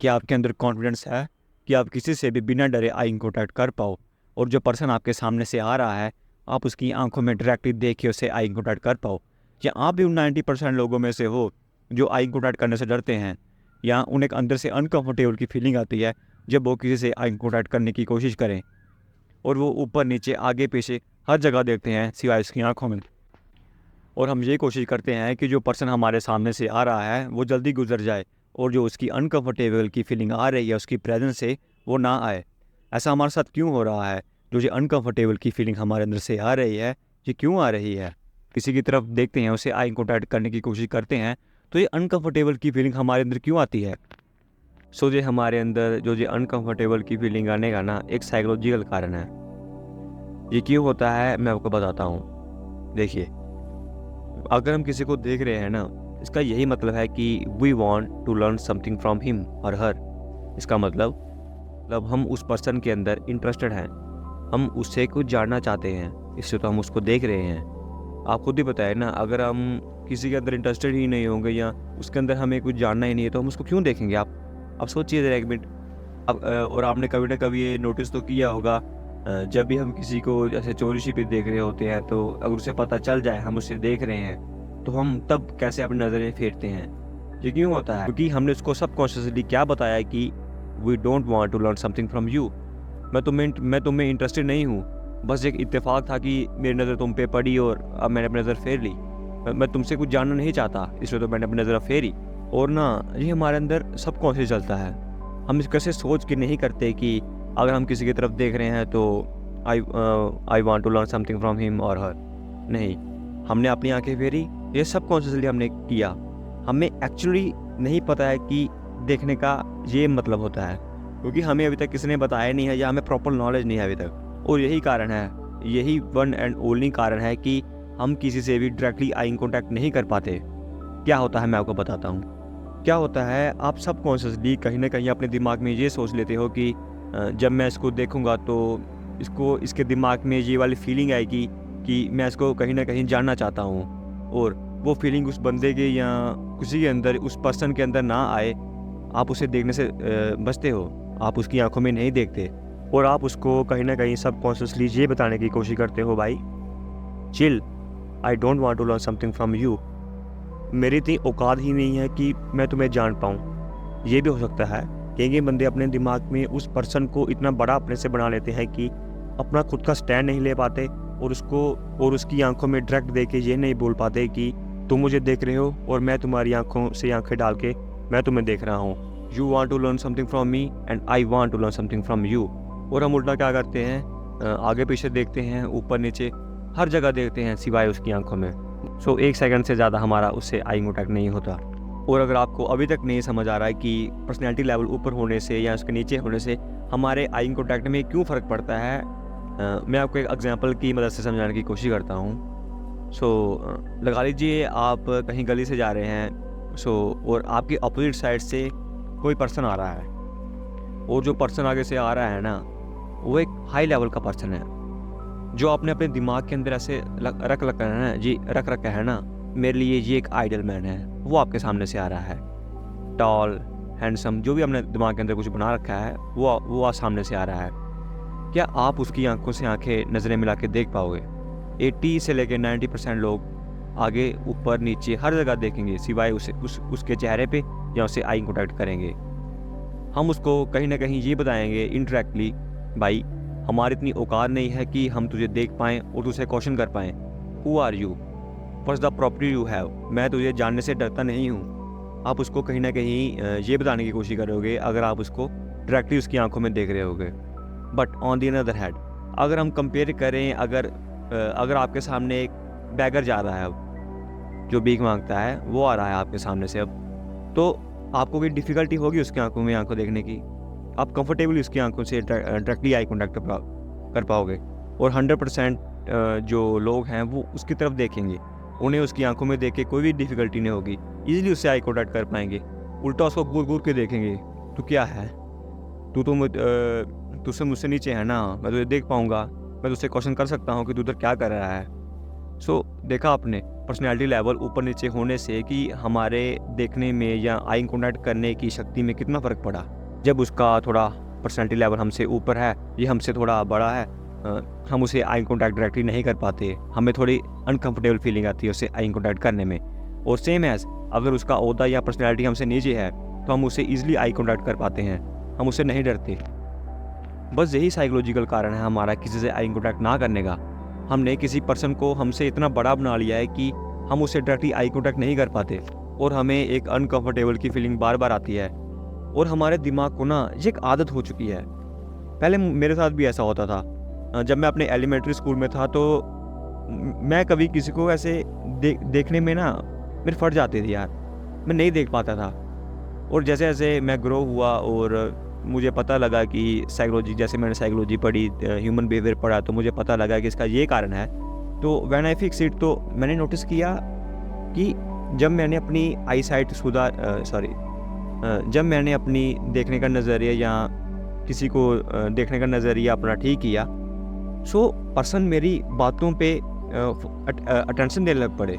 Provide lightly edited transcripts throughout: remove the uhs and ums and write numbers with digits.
क्या आपके अंदर कॉन्फिडेंस है कि आप किसी से भी बिना डरे आई कॉन्टैक्ट कर पाओ, और जो पर्सन आपके सामने से आ रहा है आप उसकी आंखों में डायरेक्टली देख के उससे आई कॉन्टैक्ट कर पाओ? या आप भी उन 90% लोगों में से हो जो आई कॉन्टैक्ट करने से डरते हैं, या उन्हें अंदर से अनकंफर्टेबल की फीलिंग आती है जब वो किसी से आई कॉन्टैक्ट करने की कोशिश करें, और वो ऊपर नीचे आगे पीछे हर जगह देखते हैं सिवाय उसकी आंखों में, और हम ये कोशिश करते हैं कि जो पर्सन हमारे सामने से आ रहा है वो जल्दी गुजर जाए, और जो उसकी अनकंफर्टेबल की फीलिंग आ रही है उसकी प्रेजेंस से वो ना आए। ऐसा हमारे साथ क्यों हो रहा है? जो ये अनकंफर्टेबल की फीलिंग हमारे अंदर से आ रही है, ये क्यों आ रही है? किसी की तरफ देखते हैं, उसे आई कॉन्टैक्ट करने की कोशिश करते हैं, तो ये अनकंफर्टेबल की फीलिंग हमारे अंदर क्यों आती है? सो ये हमारे अंदर जो ये अनकंफर्टेबल की फीलिंग आने का ना एक साइकोलॉजिकल कारण है। ये क्यों होता है मैं आपको बताता हूँ। देखिए, अगर हम किसी को देख रहे हैं ना, इसका यही मतलब है कि we want to learn something from him और हर। इसका मतलब हम उस पर्सन के अंदर इंटरेस्टेड हैं, हम उससे कुछ जानना चाहते हैं, इससे तो हम उसको देख रहे हैं। आप खुद ही बताए ना, अगर हम किसी के अंदर इंटरेस्टेड ही नहीं होंगे या उसके अंदर हमें कुछ जानना ही नहीं है तो हम उसको क्यों देखेंगे? आप सोचिए ज़रा एक मिनट। अब और आपने कभी ना कभी ये नोटिस तो किया होगा, जब भी हम किसी को जैसे चोरी छिपे देख रहे होते हैं, तो अगर उसे पता चल जाए हम उसे देख रहे हैं, तो हम तब कैसे अपनी नज़रें फेरते हैं? ये क्यों होता है? क्योंकि हमने उसको सबकॉन्शियसली क्या बताया है कि we don't want to learn something from you. मैं तुम्हें इंटरेस्टेड नहीं हूँ, बस एक इत्तेफाक था कि मेरी नज़र तुम पे पड़ी और अब मैंने अपनी नज़र फेर ली। मैं तुमसे कुछ जानना नहीं चाहता, इसलिए तो मैंने अपनी नज़र फेरी। और ना, ये हमारे अंदर सबकॉन्शियस चलता है। हम इस कैसे सोच के नहीं करते कि अगर हम किसी की तरफ देख रहे हैं तो I want to learn something from him और हर। नहीं, हमने अपनी आंखें फेरी, ये सब कॉन्शियसली हमने किया। हमें एक्चुअली नहीं पता है कि देखने का ये मतलब होता है, क्योंकि हमें अभी तक किसी ने बताया नहीं है या हमें प्रॉपर नॉलेज नहीं है अभी तक। और यही कारण है, यही वन एंड ओनली कारण है कि हम किसी से भी डायरेक्टली आई कॉन्टैक्ट नहीं कर पाते। क्या होता है मैं आपको बताता हूँ। क्या होता है, आप सबकॉन्शियसली कहीं ना कहीं अपने दिमाग में ये सोच लेते हो कि जब मैं इसको देखूंगा तो इसके दिमाग में ये वाली फीलिंग आएगी कि मैं इसको कहीं ना कहीं जानना चाहता हूँ, और वो फीलिंग उस बंदे के या किसी के अंदर, उस पर्सन के अंदर ना आए। आप उसे देखने से बचते हो, आप उसकी आंखों में नहीं देखते, और आप उसको कहीं ना कहीं सबकॉन्शियसली ये बताने की कोशिश करते हो, भाई chill, I don't want to learn something from you. मेरी इतनी औकात ही नहीं है कि मैं तुम्हें जान पाऊँ। ये भी हो सकता है कि ये बंदे अपने दिमाग में उस पर्सन को इतना बड़ा अपने से बना लेते हैं कि अपना खुद का स्टैंड नहीं ले पाते, और उसकी आंखों में डायरेक्ट देख के ये नहीं बोल पाते कि तुम मुझे देख रहे हो और मैं तुम्हारी आंखों से आंखें डाल के मैं तुम्हें देख रहा हूँ। You want to learn something from me and I want to learn something from you. और हम उल्टा क्या करते हैं, आगे पीछे देखते हैं, ऊपर नीचे हर जगह देखते हैं सिवाय उसकी आंखों में। सो एक सेकंड से ज़्यादा हमारा उससे आई कॉन्टैक्ट नहीं होता। और अगर आपको अभी तक नहीं समझ आ रहा है कि पर्सनैलिटी लेवल ऊपर होने से या उसके नीचे होने से हमारे आई कॉन्टैक्ट में क्यों फ़र्क पड़ता है, मैं आपको एक एग्जांपल की मदद से समझाने की कोशिश करता हूँ। लगा लीजिए आप कहीं गली से जा रहे हैं, और आपकी अपोजिट साइड से कोई पर्सन आ रहा है, और जो पर्सन आगे से आ रहा है ना, वो एक हाई लेवल का पर्सन है, जो आपने अपने दिमाग के अंदर ऐसे रख रखा है ना जी, रख रखा है ना, मेरे लिए ये एक आइडल मैन है, वो आपके सामने से आ रहा है। टॉल, हैंडसम, जो भी हमने दिमाग के अंदर कुछ बना रखा है वो आज सामने से आ रहा है। क्या आप उसकी आंखों से आंखें नज़रें मिला के देख पाओगे? 80 से लेकर 90% लोग आगे ऊपर नीचे हर जगह देखेंगे सिवाय उसके चेहरे पे, या उसे आई कॉन्टैक्ट करेंगे। हम उसको कहीं ना कहीं ये बताएंगे इनडायरेक्टली, भाई हमारी इतनी औकात नहीं है कि हम तुझे देख पाएँ और तुझसे क्वेश्चन कर पाएँ। Who are you, what's the property you have, मैं तुझे जानने से डरता नहीं हूँ। आप उसको कहीं ना कहीं ये बताने की कोशिश करोगे अगर आप उसको डायरेक्टली उसकी आंखों में देख रहे होगे। But on the another hand, अगर हम कंपेयर करें, अगर आपके सामने एक बैगर जा रहा है, अब जो भीख मांगता है वो आ रहा है आपके सामने से, अब तो आपको कोई डिफ़िकल्टी होगी उसकी आंखों में आंखों देखने की? आप कंफर्टेबली उसकी आंखों से डायरेक्टली आई कॉन्टैक्ट कर पाओगे? और 100% जो लोग हैं वो उसकी तरफ देखेंगे, उन्हें उसकी आंखों में देख के कोई भी डिफ़िकल्टी नहीं होगी, ईजिली उससे आई कॉन्टैक्ट कर पाएंगे। उल्टा उसको घूर घूर के देखेंगे, तू क्या है, तुझसे मुझसे नीचे है ना, मैं तुझे देख पाऊंगा, मैं तुझसे क्वेश्चन कर सकता हूँ कि तू उधर क्या कर रहा है। देखा आपने, पर्सनैलिटी लेवल ऊपर नीचे होने से कि हमारे देखने में या आई कॉन्टैक्ट करने की शक्ति में कितना फ़र्क पड़ा। जब उसका थोड़ा पर्सनैलिटी लेवल हमसे ऊपर है, ये हमसे थोड़ा बड़ा है, हम उसे आई कॉन्टैक्ट डायरेक्टली नहीं कर पाते, हमें थोड़ी अनकंफर्टेबल फीलिंग आती है उससे आई कॉन्टैक्ट करने में। और सेम एज़ अगर उसका ओहदा या पर्सनैलिटी हमसे नीचे है तो हम उससे ईज़िली आई कॉन्टैक्ट कर पाते हैं, हम उससे नहीं डरते। बस यही साइकोलॉजिकल कारण है हमारा किसी से आई कॉन्टैक्ट ना करने का। हमने किसी पर्सन को हमसे इतना बड़ा बना लिया है कि हम उससे डायरेक्टली आई कॉन्टैक्ट नहीं कर पाते और हमें एक अनकंफर्टेबल की फीलिंग बार बार आती है। और हमारे दिमाग को ना ये एक आदत हो चुकी है। पहले मेरे साथ भी ऐसा होता था। जब मैं अपने एलिमेंट्री स्कूल में था तो मैं कभी किसी को ऐसे देखने में ना मेरे फट जाते थे यार, मैं नहीं देख पाता था। और जैसे जैसे मैं ग्रो हुआ और मुझे पता लगा कि साइकोलॉजी, जैसे मैंने साइकोलॉजी पढ़ी, ह्यूमन बिहेवियर पढ़ा, तो मुझे पता लगा कि इसका ये कारण है। तो व्हेन आई फिक्स इट, तो मैंने नोटिस किया कि जब मैंने अपनी आई साइट जब मैंने अपनी देखने का नज़रिया या किसी को देखने का नज़रिया अपना ठीक किया, सो पर्सन मेरी बातों पे अटेंशन देने लग पड़े।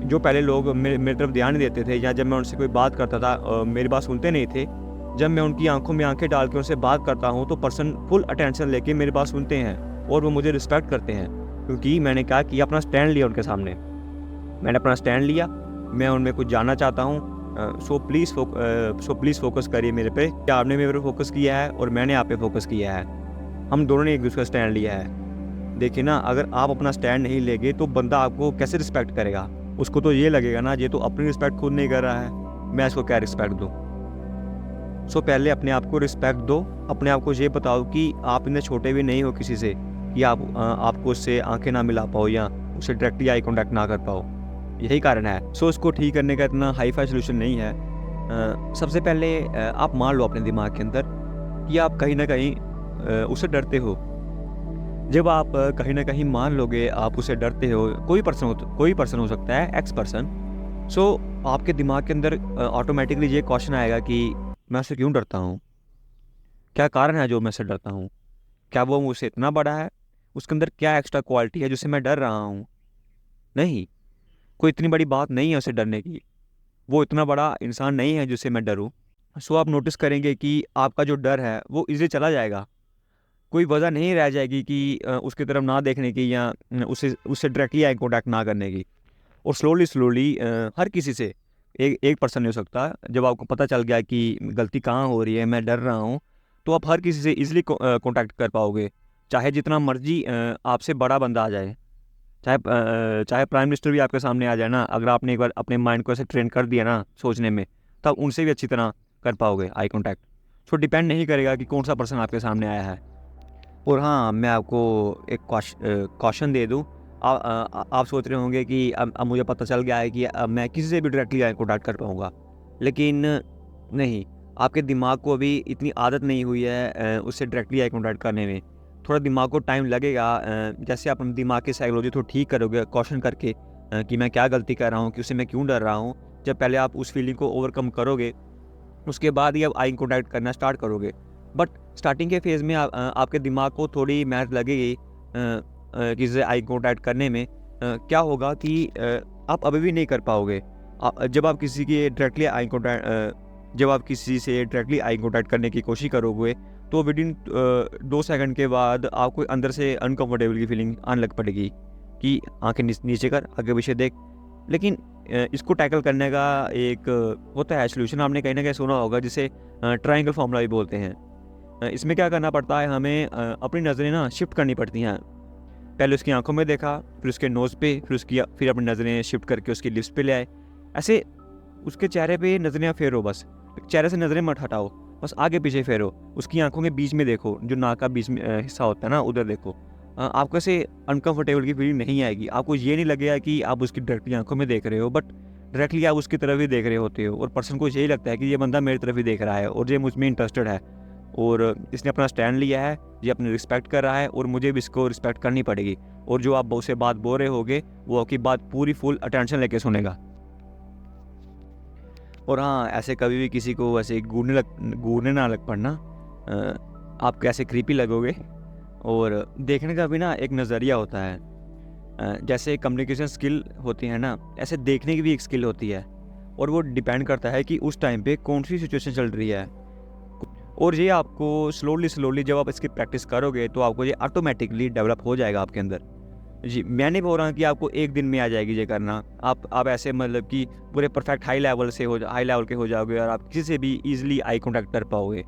जो पहले लोग मेरी तरफ ध्यान नहीं देते थे, या जब मैं उनसे कोई बात करता था मेरी बात सुनते नहीं थे, जब मैं उनकी आंखों में आंखें डाल के उनसे बात करता हूँ तो पर्सन फुल अटेंशन लेके मेरी बात सुनते हैं और वो मुझे रिस्पेक्ट करते हैं, क्योंकि मैंने कहा कि अपना स्टैंड लिया उनके सामने। मैंने अपना स्टैंड लिया, मैं उनमें कुछ जानना चाहता हूँ, सो प्लीज़ फोकस करिए मेरे पे। क्या आपने मेरे पे फोकस किया है और मैंने आप पे फोकस किया है, हम दोनों ने एक दूसरे का स्टैंड लिया है। देखिए ना, अगर आप अपना स्टैंड नहीं लेंगे तो बंदा आपको कैसे रिस्पेक्ट करेगा? उसको तो ये लगेगा ना, ये तो अपनी रिस्पेक्ट खुद नहीं कर रहा है, मैं इसको क्या रिस्पेक्ट दूँ। सो पहले अपने आप को रिस्पेक्ट दो। अपने आप को ये बताओ कि आप इतने छोटे भी नहीं हो किसी से कि आपको उससे आंखें ना मिला पाओ या उससे डायरेक्टली आई कॉन्टैक्ट ना कर पाओ। यही कारण है। सो इसको ठीक करने का इतना हाई फाई सोल्यूशन नहीं है। सबसे पहले आप मान लो अपने दिमाग के अंदर कि आप कहीं ना कहीं उससे डरते हो। जब आप कहीं ना कहीं मान लोगे आप उससे डरते हो, कोई पर्सन हो सकता है, एक्स पर्सन, सो आपके दिमाग के अंदर ऑटोमेटिकली ये क्वेश्चन आएगा कि मैं उससे क्यों डरता हूँ? क्या कारण है जो मैं उससे डरता हूँ? क्या वो मुझसे इतना बड़ा है? उसके अंदर क्या एक्स्ट्रा क्वालिटी है जिससे मैं डर रहा हूँ? नहीं, कोई इतनी बड़ी बात नहीं है उसे डरने की। वो इतना बड़ा इंसान नहीं है जिससे मैं डरूँ। सो आप नोटिस करेंगे कि आपका जो डर है वो ईज़िली चला जाएगा। कोई वजह नहीं रह जाएगी कि उसकी तरफ ना देखने की या उससे डायरेक्टली आई कॉन्टैक्ट ना करने की। और स्लोली हर किसी से, एक पर्सन नहीं हो सकता। जब आपको पता चल गया कि गलती कहाँ हो रही है, मैं डर रहा हूँ, तो आप हर किसी से ईज़िली कॉन्टैक्ट कर पाओगे। चाहे जितना मर्जी आपसे बड़ा बंदा आ जाए, चाहे प्राइम मिनिस्टर भी आपके सामने आ जाए ना, अगर आपने एक बार अपने माइंड को ऐसे ट्रेन कर दिया ना सोचने में, तब उनसे भी अच्छी तरह कर पाओगे आई कॉन्टैक्ट। सो डिपेंड नहीं करेगा कि कौन सा पर्सन आपके सामने आया है। और हाँ, मैं आपको एक कॉशन दे दूँ। आप सोच रहे होंगे कि अब मुझे पता चल गया है कि अब मैं किसी से भी डायरेक्टली आई कॉन्टैक्ट कर पाऊँगा, लेकिन नहीं, आपके दिमाग को अभी इतनी आदत नहीं हुई है उससे डायरेक्टली आई कॉन्टैक्ट करने में। थोड़ा दिमाग को टाइम लगेगा। जैसे आप अपने दिमाग की साइकोलॉजी थोड़ा ठीक करोगे क्वेश्चन करके कि मैं क्या गलती कर रहा हूँ, कि उससे मैं क्यों डर रहा हूँ। जब पहले आप उस फीलिंग को ओवरकम करोगे, उसके बाद ही आप आई कॉन्टैक्ट करना स्टार्ट करोगे। बट स्टार्टिंग के फेज़ में आपके दिमाग को थोड़ी मेहनत लगेगी किसी से आई कॉन्टैक्ट करने में। क्या होगा कि आप अभी भी नहीं कर पाओगे। जब आप किसी से डायरेक्टली आई कॉन्टैक्ट करने की कोशिश करोगे, तो विदिन 2 सेकंड के बाद आपको अंदर से अनकंफर्टेबल की फीलिंग आने लग पड़ेगी कि आंखें नीचे कर, आगे पीछे देख। लेकिन इसको टैकल करने का एक होता है सोल्यूशन, आपने कहीं ना कहीं सुना होगा, जिसे ट्रायंगल फार्मूला भी बोलते हैं। इसमें क्या करना पड़ता है, हमें अपनी नज़रें ना शिफ्ट करनी पड़ती हैं। पहले उसकी आंखों में देखा, फिर उसके नोज़ पे, फिर अपनी नज़रें शिफ्ट करके उसकी लिप्स पे ले आए। ऐसे उसके चेहरे पे नज़रें फेरो, बस चेहरे से नज़रें मत हटाओ, बस आगे पीछे फेरो, उसकी आंखों के बीच में देखो, जो नाक का बीच में हिस्सा होता है ना, उधर देखो। आपको ऐसे अनकंफर्टेबल की फीलिंग नहीं आएगी। आपको ये नहीं लगेगा कि आप उसकी डायरेक्टली आंखों में देख रहे हो, बट डायरेक्टली आप उसकी तरफ ही देख रहे होते हो, और पर्सन को यही लगता है कि ये बंदा मेरी तरफ ही देख रहा है और ये मुझ में इंटरेस्टेड है, और इसने अपना स्टैंड लिया है, ये अपनी रिस्पेक्ट कर रहा है, और मुझे भी इसको रिस्पेक्ट करनी पड़ेगी। और जो आप उससे बात बोल रहे होगे, वो आपकी बात पूरी फुल अटेंशन लेके सुनेगा। और हाँ, ऐसे कभी भी किसी को ऐसे घूरने ना लग पड़ना। आप कैसे क्रीपी लगोगे। और देखने का भी ना एक नज़रिया होता है। जैसे कम्युनिकेशन स्किल होती है ना, ऐसे देखने की भी एक स्किल होती है, और वो डिपेंड करता है कि उस टाइम पे कौन सी सिचुएशन चल रही है। और ये आपको स्लोली जब आप इसकी प्रैक्टिस करोगे तो आपको ये ऑटोमेटिकली डेवलप हो जाएगा आपके अंदर। जी, मैं नहीं बोल रहा कि आपको एक दिन में आ जाएगी ये करना। आप ऐसे मतलब कि पूरे परफेक्ट हाई लेवल के हो जाओगे और आप किसी से भी ईज़िली आई कॉन्टैक्ट कर पाओगे।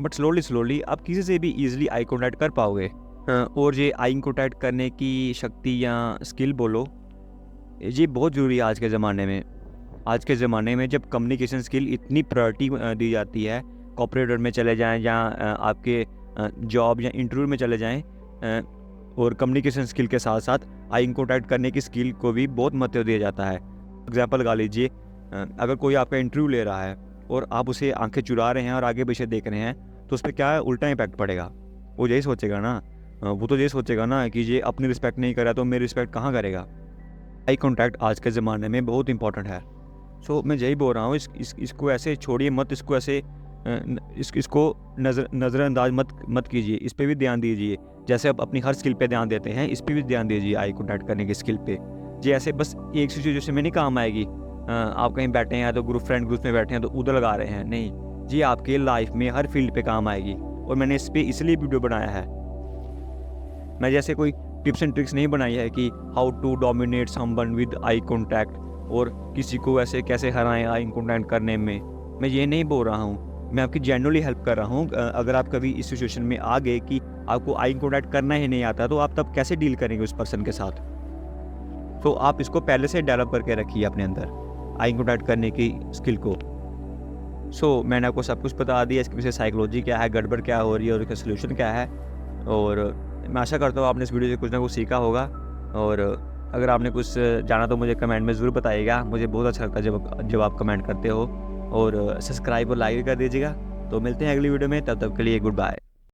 बट स्लोली आप किसी से भी ईज़िली आई कॉन्टैक्ट कर पाओगे। और ये आई कॉन्टैक्ट करने की शक्ति या स्किल बोलो, ये बहुत ज़रूरी है आज के ज़माने में। आज के ज़माने में जब कम्युनिकेशन स्किल इतनी प्रायोरिटी दी जाती है, कॉर्पोरेट में चले जाएँ या आपके जॉब या इंटरव्यू में चले जाएँ, और कम्युनिकेशन स्किल के साथ साथ आई कॉन्टैक्ट करने की स्किल को भी बहुत महत्व दिया जाता है। एग्जांपल लगा लीजिए, अगर कोई आपका इंटरव्यू ले रहा है और आप उसे आंखें चुरा रहे हैं और आगे पीछे देख रहे हैं, तो उस पर क्या है, उल्टा इम्पैक्ट पड़ेगा। वो यही सोचेगा ना, वो तो यही सोचेगा ना कि ये अपनी रिस्पेक्ट नहीं कर रहा तो मेरी रिस्पेक्ट कहाँ करेगा। आई कॉन्टैक्ट आज के ज़माने में बहुत इंपॉर्टेंट है। सो मैं यही बोल रहा हूँ, इसको ऐसे छोड़िए मत, इसको ऐसे इसको नज़रअंदाज मत कीजिए, इस पे भी ध्यान दीजिए। जैसे आप अपनी हर स्किल पे ध्यान देते हैं, इस पे भी ध्यान दीजिए आई कॉन्टैक्ट करने की स्किल पे। जी, ऐसे बस एक सिचुएशन में नहीं काम आएगी। आप कहीं बैठे हैं तो फ्रेंड ग्रुप में बैठे हैं तो उधर लगा रहे हैं, नहीं जी, आपके लाइफ में हर फील्ड पे काम आएगी। और मैंने इस पे इसलिए वीडियो बनाया है। मैं जैसे कोई टिप्स एंड ट्रिक्स नहीं बनाई है कि how to dominate someone with eye contact, और किसी को ऐसे कैसे हराएं आई कॉन्टैक्ट करने में। मैं ये नहीं बोल रहा हूँ, मैं आपकी जेन्युइनली हेल्प कर रहा हूँ। अगर आप कभी इस सिचुएशन में आ गए कि आपको आई कॉन्टैक्ट करना ही नहीं आता, तो आप तब कैसे डील करेंगे उस पर्सन के साथ। तो आप इसको पहले से डेवलप करके रखिए अपने अंदर, आई कॉन्टैक्ट करने की स्किल को। सो मैंने आपको सब कुछ बता दिया, इसके पीछे साइकोलॉजी क्या है, गड़बड़ क्या हो रही है और इसका सोल्यूशन क्या है। और मैं आशा करता हूँ आपने इस वीडियो से कुछ ना कुछ सीखा होगा। और अगर आपने कुछ जाना तो मुझे कमेंट में ज़रूर बताइएगा। मुझे बहुत अच्छा लगता है जब आप कमेंट करते हो। और सब्सक्राइब और लाइक कर दीजिएगा। तो मिलते हैं अगली वीडियो में, तब तक के लिए गुड बाय।